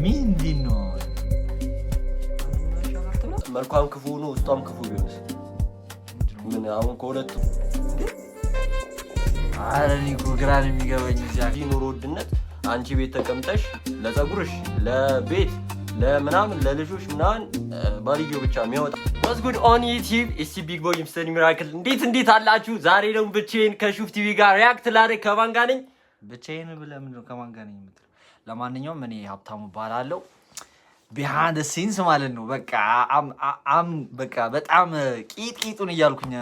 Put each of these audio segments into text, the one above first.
ምንድነው መልኳም ክፉ ነው ውስጧም ክፉ ቢሆንስ ምን አሁን ከሁለቱ አረኒ ኩግራን የሚገበኝ እዚህ ኑሮ ውድነት አንቺ ቤት ተቀምጠሽ ለፀጉርሽ ለቤት ለምናምን ለልጆች ምናምን ባልዮ ብቻ የሚያወጣ What's good on YouTube? It's the big boy Mr. Miracle. እንዴት አላችሁ? ዛሬ ደግሞ ብቻዬን ከሹፍ ቲቪ ጋር ሪአክት ላደርግ ከማን ጋር ነኝ? ብቻዬን ብለህ ምንድን ነው ከማን ጋር ነኝ የምትለው? ለማንኛውም እኔ ሀብታሙ እባላለሁ። behind the scenes ማለት ነው። በቃ በጣም ቂጡን እያልኩኝ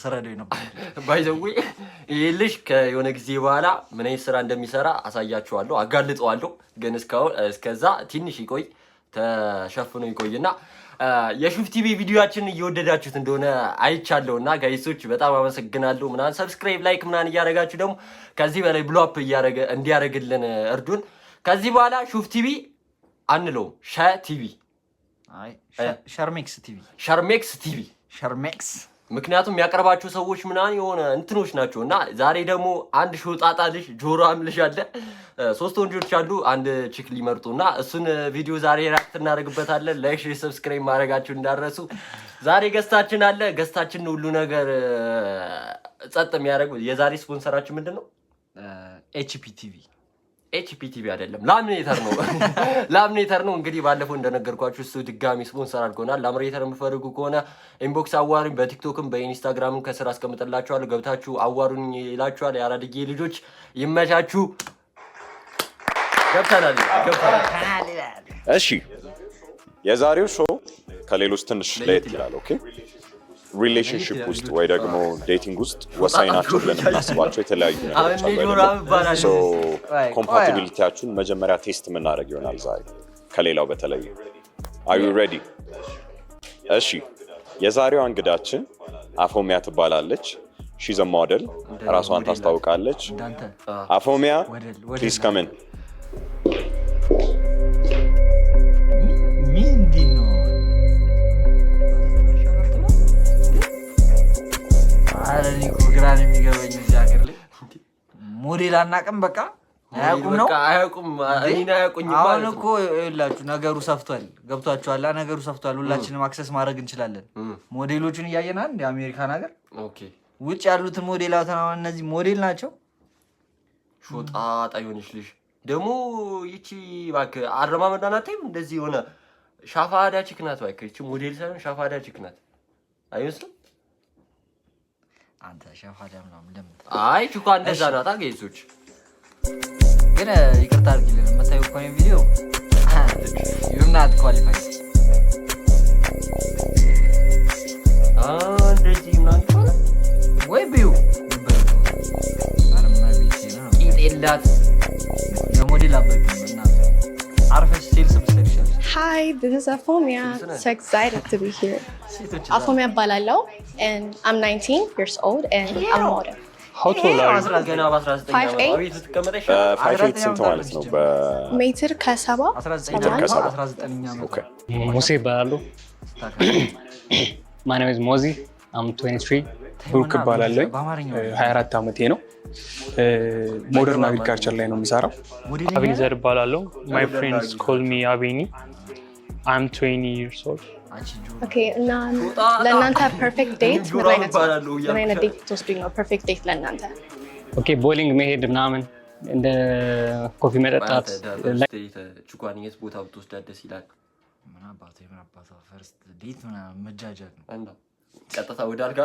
ሰረደው ነበር። ባይ ዘ ዌይ ይልሽ ከየሆነ ጊዜ በኋላ ምን አይነት ስራ እንደሚሰራ አሳያችኋለሁ፣ አጋልጠዋለሁ። ግን እስከዛ ትንሽ ይቆይ ተሸፍኖ ይቆይና የሹፍ ቲቪ ቪዲዮአችንን እየወደዳችሁት እንደሆነ አይቻለሁና ጋይሶች በጣም አመሰግናለሁ። ምናን ሰብስክራይብ ላይክ ምናን እያደረጋችሁ ደግሞ ከዚህ በላይ ብሎ አፕ እንዲያደርግልን እርዱን። ከዚህ በኋላ ሹፍ ቲቪ አንለው ቲቪ ሸርሜክስ ቲቪ ምክንያቱም ያቀርባቸው ሰዎች ምናን የሆነ እንትኖች ናቸውና ዛሬ ደግሞ አንድ ሾጣጣ ልጅ ጆሮ አምልሽ አለ 3 ወንጆች አሉ አንድ ቺክ ሊመርጡና እሱን ቪዲዮ ዛሬ ሪአክት እናደርግበታለን። ላይክ ሼር ሰብስክራይብ ማድረጋችሁ እንዳረሱ። ዛሬ ገስታችን አለ ገስታችን ሁሉ ነገር ጸጥ የሚያደርገው የዛሬ ስፖንሰራችን ምንድነው? ኤችፒ ቲቪ አይደለም ላምኔተር ነው። እንግዲህ ባለፈው እንደነገርኳችሁ እሱ ድጋሚ ስፖንሰር አድርጎናል። ላምኔተር የምትፈልጉ ከሆነ ኢንቦክስ አዋሩኝ። በቲክቶክም በኢንስታግራምም ከስራ አስቀምጥላችኋለሁ። ገብታችሁ አዋሩኝ ይላችኋል። የአራድጌ ልጆች ይመቻችሁ። ገብተናል። እሺ የዛሬው ሾው ከሌሎች ትንሽ ለየት ይላል። ኦኬ ሪሌሽንሺፕ ውስጥ ወይ ደግሞ ዴቲንግ ውስጥ ወሳኝ ናቸው ብለን የምናስባቸው የተለያዩ ነገሮች አሉ። ኮምፓቲቢሊቲያችሁን መጀመሪያ ቴስት የምናደርግ ይሆናል ዛሬ ከሌላው በተለይ። አር ዩ ሬዲ? እሺ የዛሬዋ እንግዳችን አፎሚያ ትባላለች። ሺዝ አ ሞዴል፣ ራሷን ታስታውቃለች። አፎሚያ ፕሊዝ ካም ኢን። አረኒ ኩግራን የሚገበኝ እዚህ ሀገር ላይ ሞዴል አናውቅም። በቃ አያውቁም እኔን አያውቁኝም ማለት ነው። አሁን እኮ ይኸውላችሁ ነገሩ ሰፍቷል። ገብቷችኋል? ነገሩ ሰፍቷል። ሁላችንም አክሰስ ማድረግ እንችላለን። ሞዴሎቹን እያየናል እንደ አሜሪካን ሀገር ውጭ ያሉትን ሞዴላት አሁን እነዚህ ሞዴል ናቸው። ሾጣጣ ይሆንሽ ልጅ ደግሞ ይቺ እባክህ አረማመዷን አታይም? እንደዚህ የሆነ ሻፋዳ ቺክ ናት። እባክህ ይቺ ሞዴል ሳይሆን ሻፋዳ ቺክ ናት አይመስልም? አንተ ሻፋዳ ምናምን ለምን? አይ ቺኳ እንደዛ ናት። አገይሶች ግን ይቅርታ አድርጊልን የምታየው እኮ ነው ቪዲዮ you're not qualified። እንደዚህ ምናምን ይባላል ወይ ቢዩ አረማ ቢቲ ነው ቂጤላት የሞዴል አበቂ እናት አርፈሽ ሴልስ ብትሰሪሻል። Hi, this is Afomia. So excited to be here. Afomia Balalo, and I'm 19 years old, and I'm a model. How tall are you? 5'8". ስንት ማለት ነው? ሜትር ከ7 Okay. ሙሴ ይባላሉ። My name is Mozi. I'm 23. ብሩክ እባላለሁ። 24 ዓመቴ ነው። ሞደርን አግሪካልቸር ላይ ነው የምሰራው። አቤኔዘር እባላለሁ። My friends call me Abeni. I'm 20 years old. Okay, እና ለእናንተ ፐርፌክት ዴት ምን አይነት ዴት ትወስዱኝ ነው? ፐርፌክት ዴት ለእናንተ? ኦኬ ቦሊንግ መሄድ ምናምን እንደ ኮፊ መጠጣት ቹኳኒስ ቦታ ብትወስዳት ደስ ይላል። ምን አባቱ ፈርስት ዴት ምናምን መጃጃት ነው እንዴ? ቀጥታ ወደ አልጋ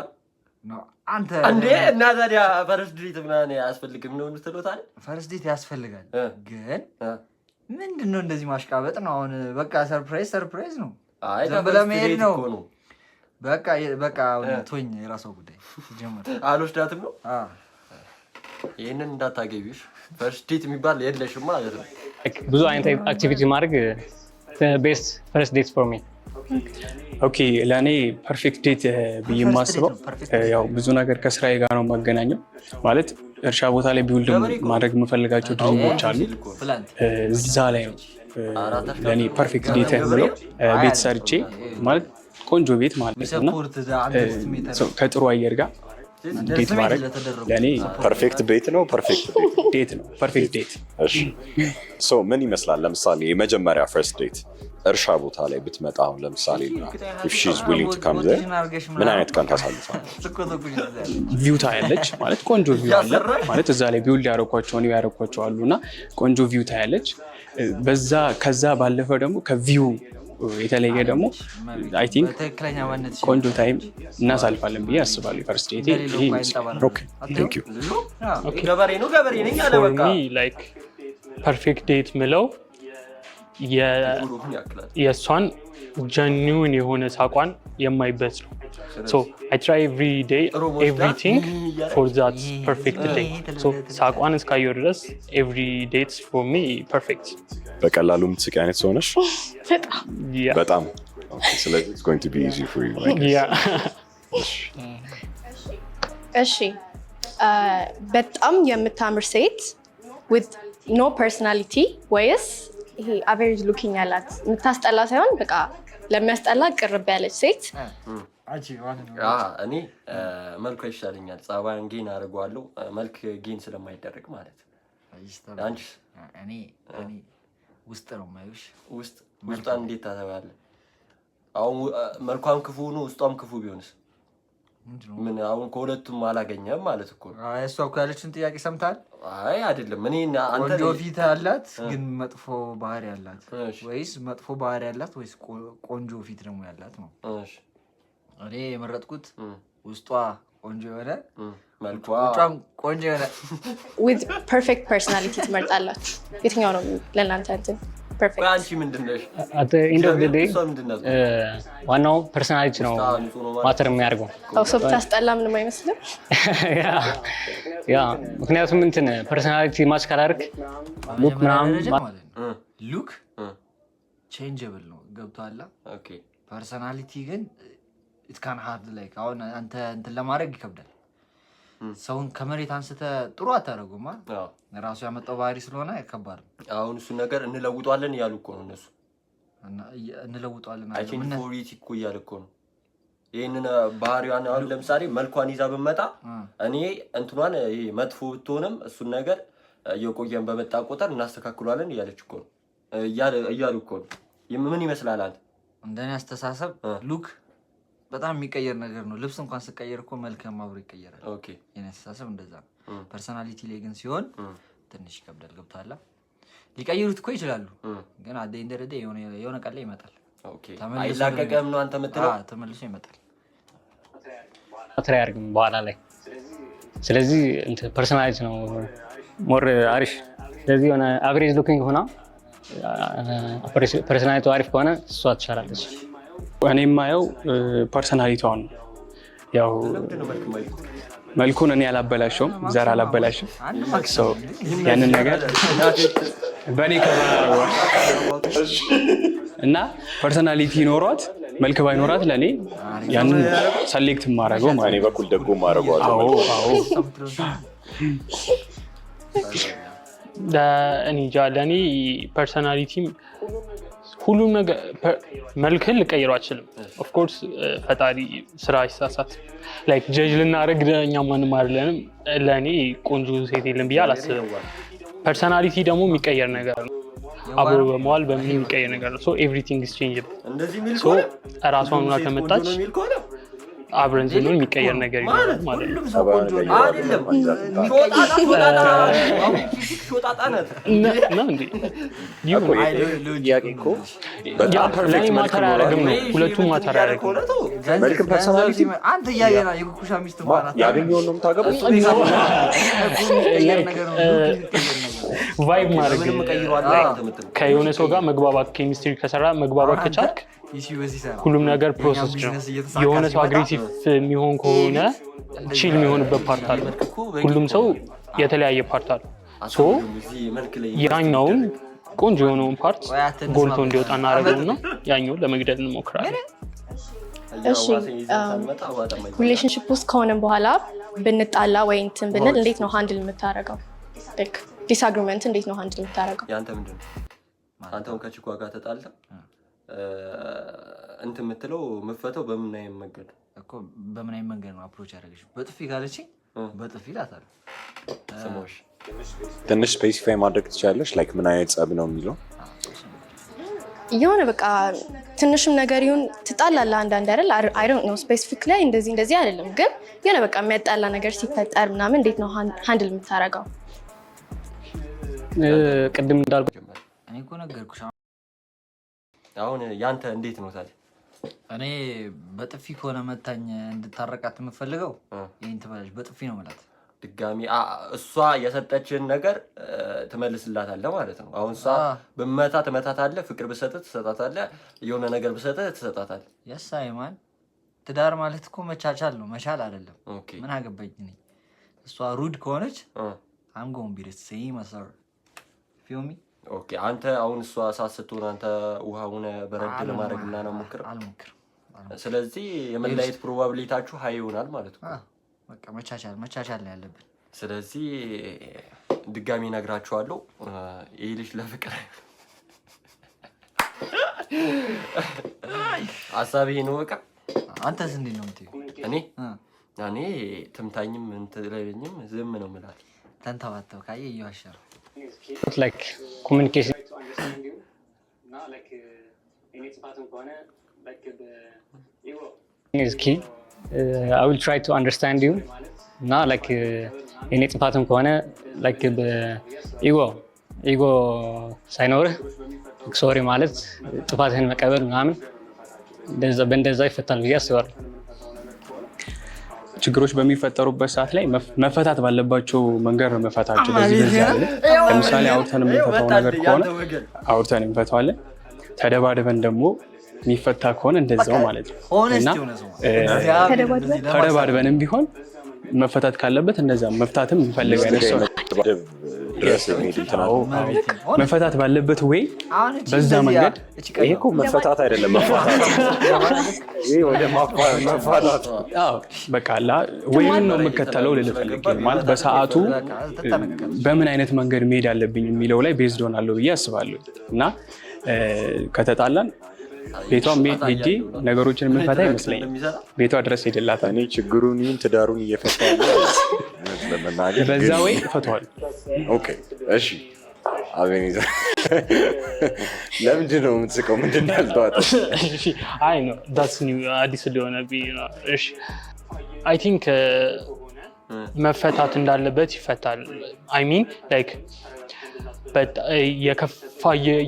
ነው አንተ እንዴ? እና ታዲያ ፈርስት ዴት ምናምን ያስፈልግም ነው የምትሉታል? ፈርስት ዴት ያስፈልጋል፣ ግን ምንድነው እንደዚህ ማሽቃበጥ ነው? አሁን በቃ ሰርፕራይዝ ነው። አይ ተብለመሄድ ነው በቃ ቶኝ የራሷ ጉዳይ ጀመረ። አልወስዳትም ነው ይሄንን እንዳታገቢሽ ፈርስት ዴት የሚባል የለሽም ማለት ነው። ብዙ አይነት አክቲቪቲ ማድረግ ቤስት ፈርስት ዴት ፎር ሚ። ኦኬ ለእኔ ፐርፌክት ዴት ብዬ የማስበው ያው ብዙ ነገር ከስራዬ ጋር ነው የማገናኘው። ማለት እርሻ ቦታ ላይ ቢውልድ ማድረግ የምፈልጋቸው ድሪሞች አሉ። እዛ ላይ ነው ለእኔ ፐርፌክት ዴት ብለው ቤት ሰርቼ ማለት ቆንጆ ቤት ማለት ነው ከጥሩ አየር ጋር ዴት ማድረግ ለእኔ ፐርፌክት ቤት ነው። ፐርፌክት ዴት ነው። ፐርፌክት ዴት። እሺ ሶ ምን ይመስላል? ለምሳሌ የመጀመሪያ ፈርስት ዴት እርሻ ቦታ ላይ ብትመጣ አሁን ለምሳሌ if she is willing to come there ምን አይነት ቀን ታሳልፋለች? ቪው ታያለች ማለት ቆንጆ ቪው አለ ማለት እዛ ላይ ቢውልድ ያረኳቸው አሉና ቆንጆ ቪው ታያለች። በዛ ከዛ ባለፈ ደግሞ ከቪው የተለየ ደግሞ አይ ቲንክ ቆንጆ ታይም እናሳልፋለን ብዬ አስባለሁ። ፈርስት ዴት ኦኬ ቴንክ ዩ። ገበሬ ነኝ አለ በቃ ላይክ ፐርፌክት ዴት ምለው የእሷን ጀኒውን የሆነ ሳቋን የማይበት ነው። So I try every day everything for that perfect day. So ሳቋን እስካየሁ ድረስ every dates for me perfect. በቀላሉ የምትስቂ አይነት ሰው ነሽ? በጣም ስለዚህ it's going to be easy for you. እሺ በጣም የምታምር ሴት with no personality ወይስ ይሄ average looking ያላት የምታስጠላ ሳይሆን በቃ ለሚያስጠላ ቅርብ ያለች ሴት? እኔ መልኩ ይሻለኛል። ጸባይን ጌን አድርገዋለሁ መልክ ጌን ስለማይደረግ ማለት አንቺ? እኔ ውስጥ ነው ማይሽ። ውስጧን እንዴት ታተባለ? አሁን መልኳም ክፉ ነው ውስጧም ክፉ ቢሆንስ ምን? አሁን ከሁለቱም አላገኘም ማለት እኮ ነው። እሷ እኮ ያለችን ጥያቄ ሰምታል? አይ አይደለም። እኔ አንተ ቆንጆ ፊት ያላት ግን መጥፎ ባህሪ ያላት ወይስ መጥፎ ባህሪ ያላት ወይስ ቆንጆ ፊት ደግሞ ያላት ነው? እሺ እኔ የመረጥኩት ውስጧ ቆንጆ የሆነ መልኳም ቆንጆ የሆነ with perfect personality ትመርጣላችሁ? የትኛው ነው ለእናንተ እንትን perfect? አንቺ ምንድነሽ? at the end of the day ዋናው ፐርሰናሊቲ ነው ማተር የሚያደርገው። ሰው ብታስጠላ ምንም አይመስልም። ያ ምክንያቱም እንትን ፐርሰናሊቲ ማች ካላደረግ ሉክ ምናምን ሉክ ቼንጀብል ነው ገብቶሃል? ኦኬ ፐርሰናሊቲ ግን it can hard like አሁን አንተ እንትን ለማድረግ ይከብዳል። ሰውን ከመሬት አንስተ ጥሩ አታረጉማ። ራሱ ያመጣው ባህሪ ስለሆነ ከባድ ነው። አሁን እሱ ነገር እንለውጣለን ያሉ እኮ ነው እነሱ። እንለውጣለን አይ ቲንክ ፎሪቲ እኮ ያለ እኮ ነው። ይሄንን ባህሪዋን አሁን ለምሳሌ መልኳን ይዛ በመጣ እኔ እንትኗን ይሄ መጥፎ ብትሆንም እሱን ነገር እየቆየን በመጣ ቁጥር እናስተካክሏለን ያለች እኮ ነው እያሉ እኮ ነው። ምን ይመስላል አንተ? እንደኔ አስተሳሰብ ሉክ በጣም የሚቀየር ነገር ነው። ልብስ እንኳን ስቀየር እኮ መልክም አብሮ ይቀየራል። ኦኬ የኔ አስተሳሰብ እንደዛ ነው። ፐርሰናሊቲ ላይ ግን ሲሆን ትንሽ ይከብዳል። ገብቶሃል? ሊቀይሩት እኮ ይችላሉ ግን አደ እንደረደ የሆነ ቀን ላይ ይመጣል። ኦኬ አይላቀቀም ነው አንተ የምትለው? ተመልሶ ይመጣል። አትራይ አርግም በኋላ ላይ። ስለዚህ እንትን ፐርሰናሊቲ ነው ሞር አሪፍ። ስለዚህ የሆነ አቨሬጅ ሉኪንግ ሆና ፐርሰናሊቲ አሪፍ ከሆነ እሷ ትሻላለች። እኔ የማየው ፐርሰናሊቲዋን ነው። ያው መልኩን እኔ አላበላሸውም፣ ዘር አላበላሽም። ያንን ነገር በእኔ ከበራ እና ፐርሰናሊቲ ኖሯት መልክ ባይኖራት ለእኔ ያንን ሰሌክት ማድረገው ማለት እኔ በኩል ደግሞ ማድረገው እኔ ለእኔ ፐርሰናሊቲም ሁሉም ነገር መልክህን ልቀይረው አልችልም። ኦፍ ኮርስ ፈጣሪ ስራ ይሳሳት ላይክ ጀጅ ልናደርግ እኛ ማንም አይደለንም። ለእኔ ቆንጆ ሴት የለም ብዬ አላስብም። ፐርሰናሊቲ ደግሞ የሚቀየር ነገር ነው። አብሮ በመዋል በምን የሚቀየር ነገር ነው። ሶ ኤቭሪቲንግ ኢዝ ቼንጅብል። ሶ እራሷን ሆና ከመጣች አብረን ስንሆን የሚቀየር ነገር ይኖራል ማለት ነው። አይደለም ሾጣጣ ናት ነው እንዴ? ያቂኮ በጣም ፐርፌክት ማተር አያደርግም ነው። ሁለቱም ማተር አያደርግም። መልክ ፐርሰናሊቲ አንተ ያየና የኩኩሻ ሚስት እንኳን ያገኘው ነው የምታገቡት ቫይብ ማድረግ ከየሆነ ሰው ጋር መግባባት ኬሚስትሪ ከሰራ መግባባት ከቻልክ ሁሉም ነገር ፕሮሰስ ነው። የሆነ ሰው አግሬሲቭ የሚሆን ከሆነ ቺል የሚሆንበት ፓርት አለ። ሁሉም ሰው የተለያየ ፓርት አለ። ሶ ያኛውን ቆንጆ የሆነውን ፓርት ጎልቶ እንዲወጣ እናደርገውና ያኛውን ለመግደል እንሞክራለን። እሺ ሪሌሽንሺፕ ውስጥ ከሆነም በኋላ ብንጣላ ወይ እንትን ብንል እንዴት ነው ሃንድል የምታደርገው? ላይክ ዲስአግሪመንት እንዴት ነው ሃንድል የምታደርገው? ያንተ ምንድን ነው? አንተም ከቺኳ ጋር ተጣልታ እንትን የምትለው የምትፈተው በምን አይነት መንገድ እኮ በምን አይነት መንገድ ነው አፕሮች ያደረገችው? በጥፊ ካለችኝ በጥፊ እላታለሁ። ስሞሽ ትንሽ ስፔሲፋይ ማድረግ ትችላለሽ? ላይክ ምን አይነት ጸብ ነው የሚለው? የሆነ በቃ ትንሽም ነገር ይሁን ትጣላለህ አንዳንድ አይደል? አይ ዶንት ኖ ስፔሲፊክ ላይ እንደዚህ አይደለም፣ ግን የሆነ በቃ የሚያጣላ ነገር ሲፈጠር ምናምን እንዴት ነው ሃንድል የምታደርገው? ቅድም እንዳልኩ እኔ እኮ ነገርኩሽ። አሁን ያንተ እንዴት ነው ታዲያ? እኔ በጥፊ ከሆነ መታኝ እንድታረቃት የምፈልገው ይሄን ትበላሽ በጥፊ ነው ማለት ድጋሚ እሷ የሰጠችን ነገር ትመልስላታለህ ማለት ነው። አሁን እሷ በመታ ትመታታለህ፣ ፍቅር ብሰጥህ ትሰጣታለህ፣ የሆነ ነገር ብሰጥህ ትሰጣታለህ። የሳይ ማን ትዳር ማለት እኮ መቻቻል ነው፣ መቻል አይደለም። ምን አገባኝ እኔ። እሷ ሩድ ከሆነች አምጎን ቢርስ ሴይ ማሰር ፊልሚ ኦኬ። አንተ አሁን እሷ ሳስትሆን አንተ ውሃውን በረድ ለማድረግ ምናምን አልሞክርም። ስለዚህ የመለያየት ፕሮባቢሊቲያችሁ ሃይ ይሆናል ማለት ነው። በቃ መቻቻል ነው ያለብን። ስለዚህ ድጋሚ ነግራችኋለሁ፣ ይሄ ልጅ ለፍቅር ሐሳቤ ነው። በቃ አንተስ እንዴት ነው የምትይው? እኔ ትምታኝም እንትለኝም ዝም ነው የምላት። ተንተባተው ካየ ይዋሻል። ላይክ ኮሙኒኬሽን is key. I will try to understand you. Now, like, in its pattern corner, like the ego ሳይኖር ሶሪ ማለት ጥፋትህን መቀበል ምናምን በእንደዛ ይፈታል ብዬ አስባለሁ። ችግሮች በሚፈጠሩበት ሰዓት ላይ መፈታት ባለባቸው መንገድ ነው መፈታቸው። ለምሳሌ አውርተን የምንፈታው ነገር ከሆነ አውርተን እንፈታዋለን። ተደባድበን ደግሞ የሚፈታ ከሆነ እንደዛው ማለት ነው። እና ተደባድበንም ቢሆን መፈታት ካለበት እንደዛ መፍታትም እንፈልግ አይነት ሰው መፈታት ባለበት ወይ በዛ መንገድ ይሄ እኮ መፈታት አይደለም፣ መፋታት ይሄ ወደ መፋታት። አዎ በቃ ወይ ነው የምከተለው ልልፈልግ ማለት በሰዓቱ በምን አይነት መንገድ መሄድ አለብኝ የሚለው ላይ ቤዝድ ሆናለሁ ብዬ አስባለሁ። እና ከተጣላን ቤቷ ሄጄ ነገሮችን የምንፈታ ይመስለኛል። ቤቷ ድረስ ሄድላታል። እኔ ችግሩን ይሁን ትዳሩን እየፈታ ለመናገር በዛ ወይ እፈታዋለሁ። ኦኬ እሺ። አቤኔዘር ለምንድን ነው የምትስቀው? ምንድን ነው ያልተዋጠው? አይ ነው ዳትስ ኒው አዲስ ሊሆነብኝ ነው። እሺ አይ ቲንክ መፈታት እንዳለበት ይፈታል። አይ ሚን ላይክ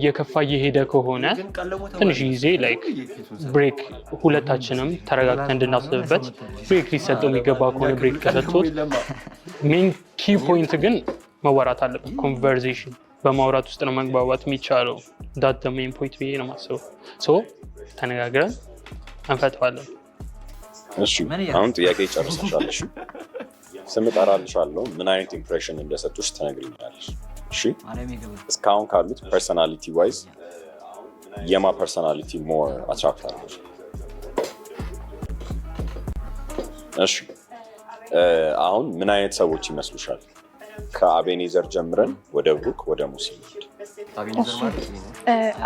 የከፋ እየሄደ ከሆነ ትንሽ ጊዜ ላይክ ብሬክ ሁለታችንም ተረጋግተን እንድናስብበት ብሬክ ሊሰጠው የሚገባ ከሆነ ብሬክ ተሰጥቶት፣ ሜን ኪ ፖይንት ግን መወራት አለበት። ኮንቨርሴሽን በማውራት ውስጥ ነው መግባባት የሚቻለው። ዳት ሜን ፖይንት ብዬ ነው የማስበው። ሶ ተነጋግረን እንፈታዋለን። እሺ አሁን ጥያቄ ጨርሰሻል። እሺ ስም እጠራልሻለሁ። ምን አይነት ኢምፕሬሽን እንደሰጡሽ ትነግሪኛለሽ። እሺ እስካሁን ካሉት ፐርሰናሊቲ ዋይዝ የማ ፐርሰናሊቲ ሞር አትራክት አድርጎሽ? እሺ አሁን ምን አይነት ሰዎች ይመስሉሻል? ከአቤኔዘር ጀምረን ወደ ብሩክ ወደ ሙሲ።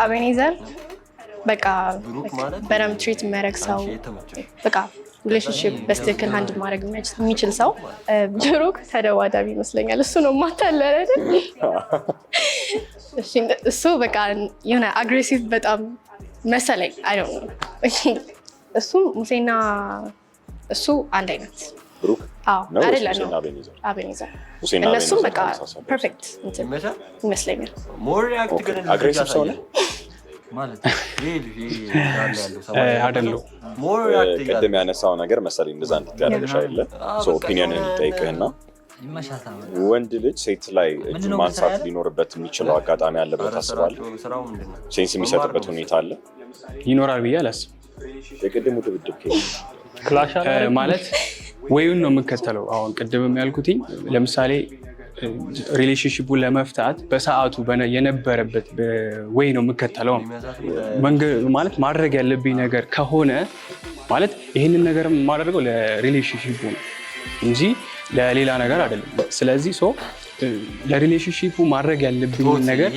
አቤኔዘር በቃ በደምብ ትሪት የሚያደርግ ሰው፣ በቃ ሪሌሽንሽፕ በስትክክል ሃንድ ማድረግ የሚችል ሰው። ብሩክ ተደዋዳቢ ይመስለኛል። እሱ ነው ማታለለ አይደል? እሱ በቃ የሆነ አግሬሲቭ በጣም መሰለኝ። አይ ዶንት ኖ። እሱ ሙሴና እሱ አንድ አይነት ብሩክ ነው አይደል? አቤኔዘር እነሱም በቃ ፐርፌክት ይመስለኛል። ሞር ሪአክት ግን አግሬሲቭ ሰው ነው ማለት አይደለም። ቅድም ያነሳው ነገር መሰለኝ እንደዛ እንድትያደርግሽ አይደለ? ኦፒኒየን እንጠይቅህና ወንድ ልጅ ሴት ላይ እጅ ማንሳት ሊኖርበት የሚችለው አጋጣሚ አለ ብለህ ታስባለህ? ሴንስ የሚሰጥበት ሁኔታ አለ ይኖራል ብዬ አላስብም። የቅድሙ ድብድብ ማለት ወይውን ነው የምከተለው። አሁን ቅድምም ያልኩትኝ ለምሳሌ ሪሌሽንሺፑን ለመፍታት በሰዓቱ የነበረበት ወይ ነው የምከተለው ማለት ማድረግ ያለብኝ ነገር ከሆነ ማለት ይህንን ነገር የማደርገው ለሪሌሽንሺፑ ነው እንጂ ለሌላ ነገር አይደለም። ስለዚህ ለሪሌሽንሺፑ ማድረግ ያለብኝ ነገር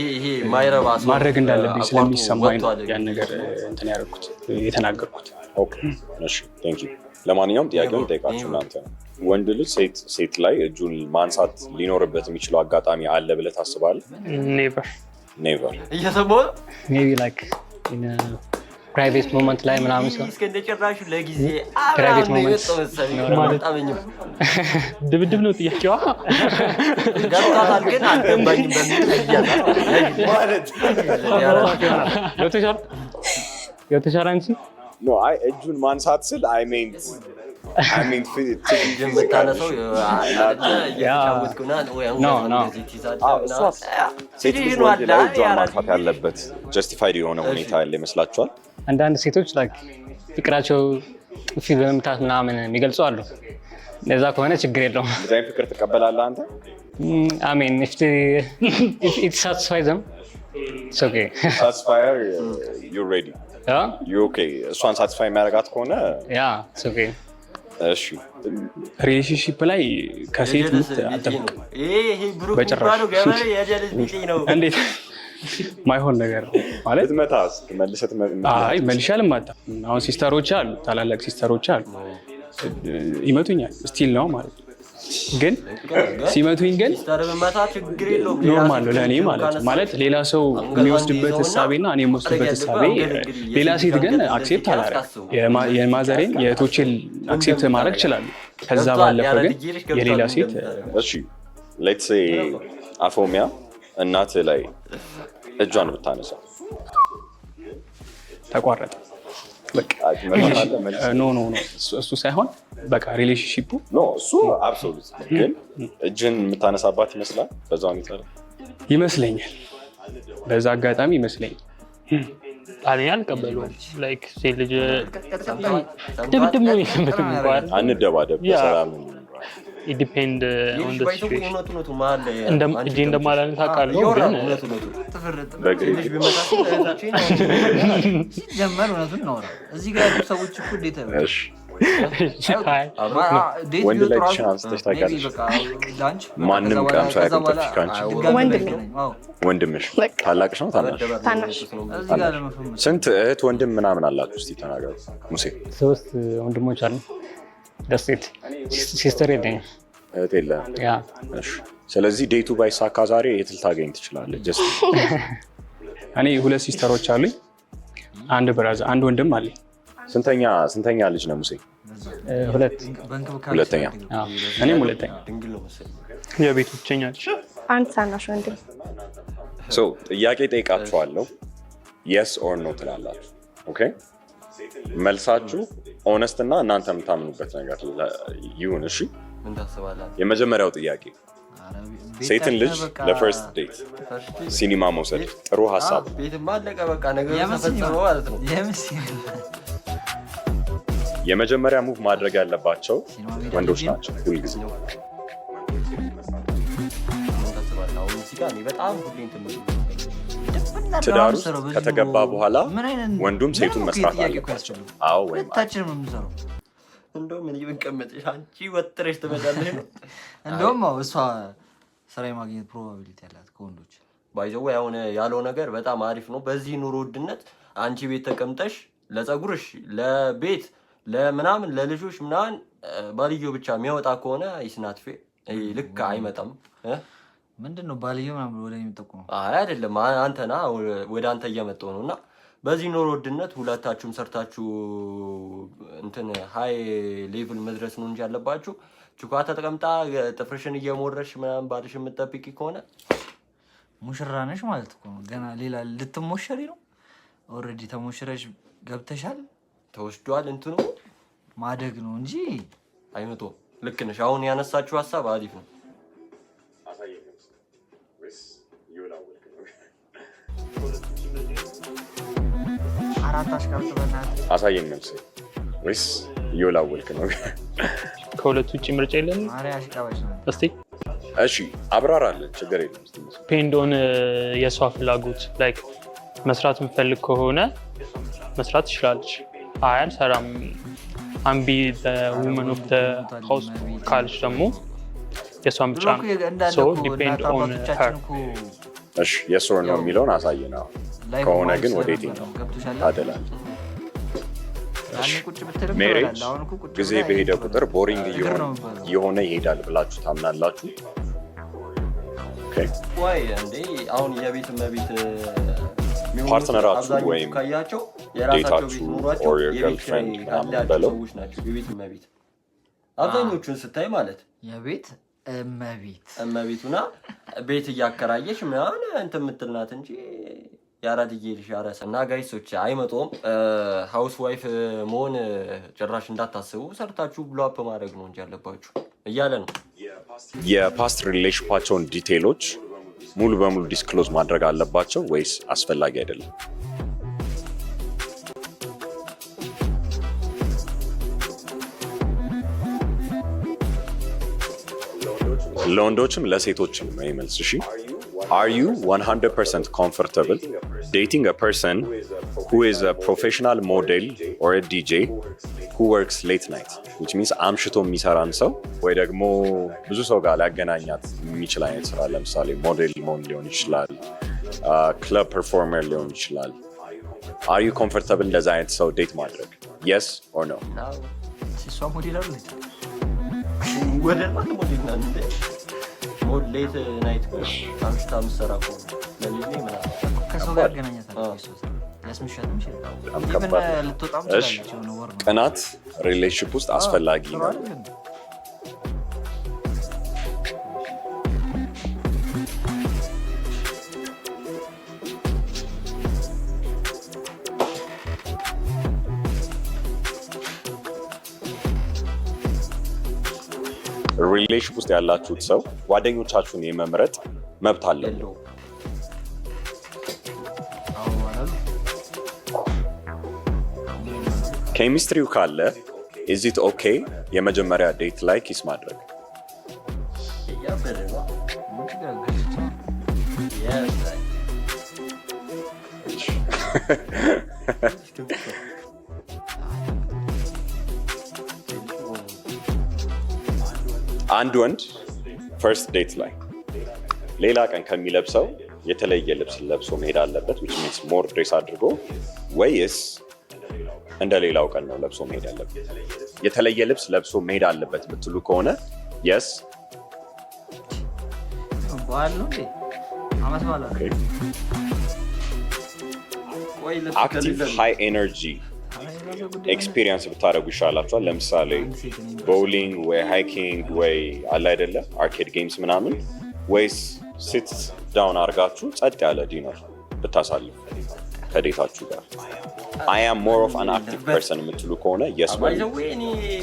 ማድረግ እንዳለብኝ ስለሚሰማኝ ነው ያን ነገር እንትን ያደረኩት የተናገርኩት። ኦኬ እሺ ቴንክ ዩ ለማንኛውም ጥያቄውን ጠይቃችሁ እናንተ ወንድ ልጅ ሴት ላይ እጁን ማንሳት ሊኖርበት የሚችለው አጋጣሚ አለ ብለህ ታስባለህ? ኔቨር እየሰማሁ ሜቢ ላይክ ኢን ፕራይቬት ሞመንት ላይ ምናምን ሰው እስከነጨራሹ ለጊዜ ፕራይቬት ሞመንት ድብድብ ነው ጥያቄዋ። ገብቷታል ግን አልገባኝም በሚል ማለት ገብተሻል አንቺ? ኖ አይ እጁን ማንሳት ስል አይ ሚን የምታነሰው ሴት ልጅ ወንድ ላይ እጇን ማንሳት ያለበት ጀስቲፋይድ የሆነ ሁኔታ ያለ ይመስላችኋል? አንዳንድ ሴቶች ላይክ ፍቅራቸው ጥፊ በመምታት ምናምን የሚገልጹ አሉ። ለዛ ከሆነ ችግር የለውም። እንደዚህ ፍቅር ትቀበላለህ አንተ? አሜን if it satisfies them it's okay. ሳቲስፋየር you're ready you're okay እሷን ሳቲስፋይ የሚያደርጋት ከሆነ it's okay። እሺ ሪሌሽንሺፕ ላይ ከሴት ምት አጠብቅ በጭራሽ። እንዴት ማይሆን ነገር ማለት ትመታስ መልሰት አይ መልሼ አልማታም። አሁን ሲስተሮች አሉ፣ ታላላቅ ሲስተሮች አሉ ይመቱኛል፣ ስቲል ነው ማለት ግን ሲመቱኝ ግን ኖርማል ነው ለእኔ ማለት ሌላ ሰው የሚወስድበት ህሳቤና እኔ የምወስድበት ህሳቤ ሌላ ሴት ግን አክሴፕት አላደርግም። የማዘሬን የእህቶቼን አክሴፕት ማድረግ እችላለሁ። ከዛ ባለፈ ግን የሌላ ሴት እሺ ሌትስ ሴይ አፎሚያ እናት ላይ እጇን ብታነሳ ተቋረጠ ኖ እሱ ሳይሆን በቃ ሪሌሽንሺፑ እሱ አብሶሉት ግን እጅን የምታነሳባት ይመስላል። በዛ ሁኔታ ይመስለኛል፣ በዛ አጋጣሚ ይመስለኛል። እኔ አልቀበለውም። ላይክ ሴት ልጅ ድብድብ ነው የምትባል አንደባደብ በሰላም it depend on the situation እጄ እንደማላነሳ አውቃለሁ ግን በግሬሽ ጀመር እውነቱን ነው። እዚህ ጋር ያሉ ሰዎች እኮ እንዴት ነው ወንድ ላይ ቻንስ ታውቂያለሽ? ማንም ቀምሶ ያውቃል። ካንቺ ወንድምሽ ታላቅሽ ነው ታናሽ? ስንት እህት ወንድም ምናምን አላችሁ? እስቲ ተናገሩ። ሙሴ 3 ወንድሞች አሉ። ደስት ሲስተር የለኝም። እህት የለህም? እሺ። ስለዚህ ዴቱ ባይሳካ ዛሬ የት ልታገኝ ትችላለህ? ጀስት እኔ 2 ሲስተሮች አሉኝ፣ አንድ ብራዘር፣ አንድ ወንድም አለኝ። ስንተኛ ልጅ ነው ሙሴ? 2 ሁለተኛ። እኔም ሁለተኛ። የቤት ብቸኛ ልጅ። አንድ ታናሽ ወንድም። ጥያቄ ጠይቃችኋለሁ፣ የስ ኦር ኖ ትላላችሁ። ኦኬ መልሳችሁ ኦነስት እና እናንተ የምታምኑበት ነገር ይሁን። እሺ የመጀመሪያው ጥያቄ ሴትን ልጅ ለፈርስት ዴት ሲኒማ መውሰድ ጥሩ ሀሳብ ነው? የመጀመሪያ ሙቭ ማድረግ ያለባቸው ወንዶች ናቸው ሁልጊዜ። ትዳር ውስጥ ከተገባ በኋላ ወንዱም ሴቱን መስራት አለባቸው። አዎ ወይም እንደውም እኔ ብንቀመጥሽ አንቺ ወጥረሽ ትመጣለሽ ነው። እንደውም እሷ ስራ የማግኘት ፕሮባቢሊቲ ያላት ከወንዶች ባይዘው ያለው ነገር በጣም አሪፍ ነው። በዚህ ኑሮ ውድነት አንቺ ቤት ተቀምጠሽ ለፀጉርሽ፣ ለቤት፣ ለምናምን ለልጆች ምናምን ባልዮ ብቻ የሚያወጣ ከሆነ ይስናትፌ ልክ አይመጣም። ምንድነው ባልዮ ምናምን ወደ የሚጠቁመው? አይ አይደለም፣ አንተና ወደ አንተ እየመጣው ነውና በዚህ ኑሮ ውድነት ሁለታችሁም ሰርታችሁ እንትን ሃይ ሌቭል መድረስ ነው እንጂ ያለባችሁ ቹኳ ተቀምጣ ጥፍርሽን እየሞረሽ ምናምን ባልሽ የምትጠብቂ ከሆነ ሙሽራ ነሽ ማለት እኮ ነው። ገና ሌላ ልትሞሸሪ ነው። ኦልሬዲ ተሞሽረሽ ገብተሻል። ተወስዷል። እንትኑ ማደግ ነው እንጂ አይመጡ። ልክ ነሽ። አሁን ያነሳችሁ ሀሳብ አሪፍ ነው። አሳየኝ ነው ወይስ እየወላወልክ ነው? ከሁለት ውጭ ምርጫ የለም። እስቲ እሺ አብራራለን። ችግር የለም። ፔንዶን የሷ ፍላጎት ላይክ መስራት የምፈልግ ከሆነ መስራት ትችላለች። አይ አልሰራም አምቢ ውመን ኦፍ ዘ ሃውስ ካልሽ ደግሞ የሷ ምርጫ ነው። ሶ ዲፔንድ ኦን ሄር። እሺ የስ ኦር ኖ የሚለውን አሳየን። ከሆነ ግን ወዴት ነው ታደላል? ሜሬጅ ጊዜ በሄደ ቁጥር ቦሪንግ የሆነ ይሄዳል ብላችሁ ታምናላችሁ? ወይ እንዴ አሁን የቤት እመቤት ፓርትነራችሁ ወይም ካያቸው ዴታችሁ or your girlfriend በለው ሰዎች ናቸው የቤት እመቤት አብዛኞቹን ስታይ ማለት የቤት እመቤቱና ቤት እያከራየች ምናምን እንትን የምትልናት እንጂ ያራድዬ ልጅ አረሰ እና ጋይሶች አይመጡም። ሃውስ ዋይፍ መሆን ጭራሽ እንዳታስቡ፣ ሰርታችሁ ብሎ አፕ ማድረግ ነው እንጂ ያለባችሁ እያለ ነው። የፓስት ሪሌሽንፓቸውን ዲቴይሎች ሙሉ በሙሉ ዲስክሎዝ ማድረግ አለባቸው ወይስ አስፈላጊ አይደለም? ለወንዶችም ለሴቶችም ነው ይመልስ። እሺ Are you 100% comfortable dating a person who is a professional model or a DJ who works late night? Which means አምሽቶ የሚሰራን ሰው ወይ ደግሞ ብዙ ሰው ጋር ሊያገናኛት የሚችል አይነት ስራ፣ ለምሳሌ ሞዴል መሆን ሊሆን ይችላል፣ ክለብ ፐርፎርመር ሊሆን ይችላል። Are you comfortable እንደዛ አይነት ሰው ዴት ማድረግ? Yes or no? እሷ ሞዴል አይደለች። ሞድ ሌት ናይት አምሽታ ምሰራ ከሆነ ለልጅ ነው ምናምን ከሰው ጋር ያገናኛታል። ያስምሻትም ይችላል። ልትወጣም ትችላለች። የሆነ ወር ነው። ቅናት ሪሌሽንሺፕ ውስጥ አስፈላጊ ነው። ሪሌሽንሺፕ ውስጥ ያላችሁት ሰው ጓደኞቻችሁን የመምረጥ መብት አለው። ኬሚስትሪው ካለ is it okay የመጀመሪያ ዴት ላይ ኪስ ማድረግ? አንድ ወንድ ፈርስት ዴት ላይ ሌላ ቀን ከሚለብሰው የተለየ ልብስ ለብሶ መሄድ አለበት? which means more dress አድርጎ ወይስ እንደ ሌላው ቀን ነው ለብሶ መሄድ አለበት? የተለየ ልብስ ለብሶ መሄድ አለበት የምትሉ ከሆነ yes active high energy ኤክስፒሪየንስ ብታደርጉ ይሻላችኋል። ለምሳሌ ቦውሊንግ ወይ ሃይኪንግ ወይ አለ አይደለ አርኬድ ጌምስ ምናምን፣ ወይስ ሲት ዳውን አድርጋችሁ ጸጥ ያለ ዲነር ብታሳልፉ ከዴታችሁ ጋር? I am more of an active person የምትሉ ከሆነ yes ወይ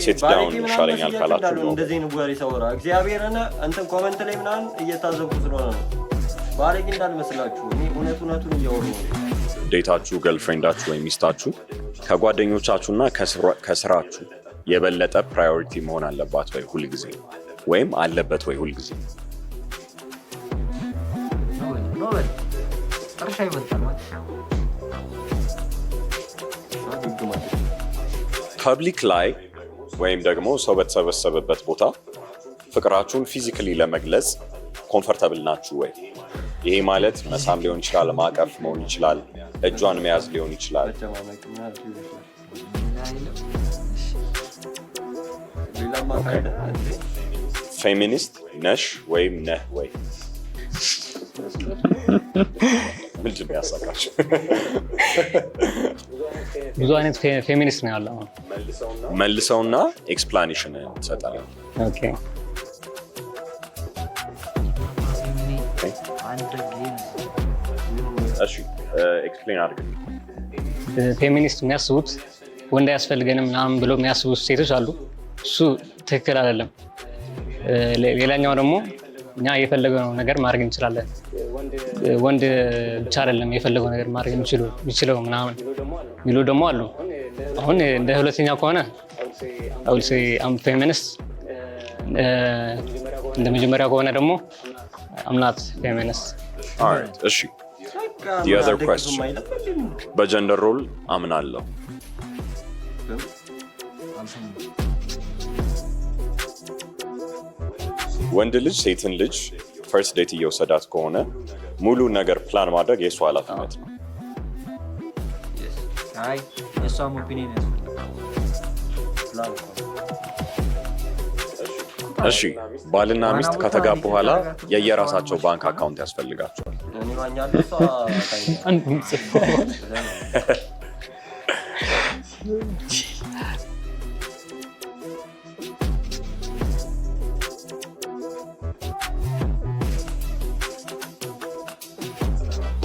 ሲት ዳውን ይሻለኛል ካላችሁ ነው። እንደዚህ ነው ወሬ ሰውራ እግዚአብሔርና እንትን ኮሜንት ላይ ምናምን እየታዘብኩ ስለሆነ ነው። ባለጌ እንዳልመስላችሁ እኔ እውነቱን እያወሩ ነው። ዴታችሁ ገርልፍሬንዳችሁ ወይ ሚስታችሁ ከጓደኞቻችሁና ከስራችሁ የበለጠ ፕራዮሪቲ መሆን አለባት ወይ ሁልጊዜ? ወይም አለበት ወይ ሁልጊዜ? ፐብሊክ ላይ ወይም ደግሞ ሰው በተሰበሰበበት ቦታ ፍቅራችሁን ፊዚካሊ ለመግለጽ ኮምፈርተብል ናችሁ ወይ? ይሄ ማለት መሳም ሊሆን ይችላል፣ ማቀፍ መሆን ይችላል፣ እጇን መያዝ ሊሆን ይችላል። ፌሚኒስት ነሽ ወይም ነህ ወይ? ምንድን ነው ያሳቃችሁ? ብዙ አይነት ፌሚኒስት ነው ያለው። መልሰውና ኤክስፕላኔሽን ትሰጣለህ። ኦኬ እሺ ኤክስፕሌን አድርግልኝ። ፌሚኒስት የሚያስቡት ወንድ አያስፈልገንም ምናምን ብሎ የሚያስቡት ሴቶች አሉ። እሱ ትክክል አይደለም። ሌላኛው ደግሞ እኛ የፈለገው ነገር ማድረግ እንችላለን፣ ወንድ ብቻ አይደለም የፈለገው ነገር ማድረግ የሚችለው ምናምን የሚሉ ደግሞ አሉ። አሁን እንደ ሁለተኛው ከሆነ አውል ሴ አም ፌሚኒስት፣ እንደ መጀመሪያው ከሆነ ደግሞ አም ናት ፌሚኒስት። ኦልራይት እሺ The other question. በጀንደር ሮል አምናለሁ። ወንድ ልጅ ሴትን ልጅ ፈርስት ዴት እየወሰዳት ከሆነ ሙሉ ነገር ፕላን ማድረግ የእሱ ኃላፊነት ነው። አይ የሷም ኦፒኒየን እሺ ባልና ሚስት ከተጋቡ በኋላ የየራሳቸው ባንክ አካውንት ያስፈልጋቸዋል።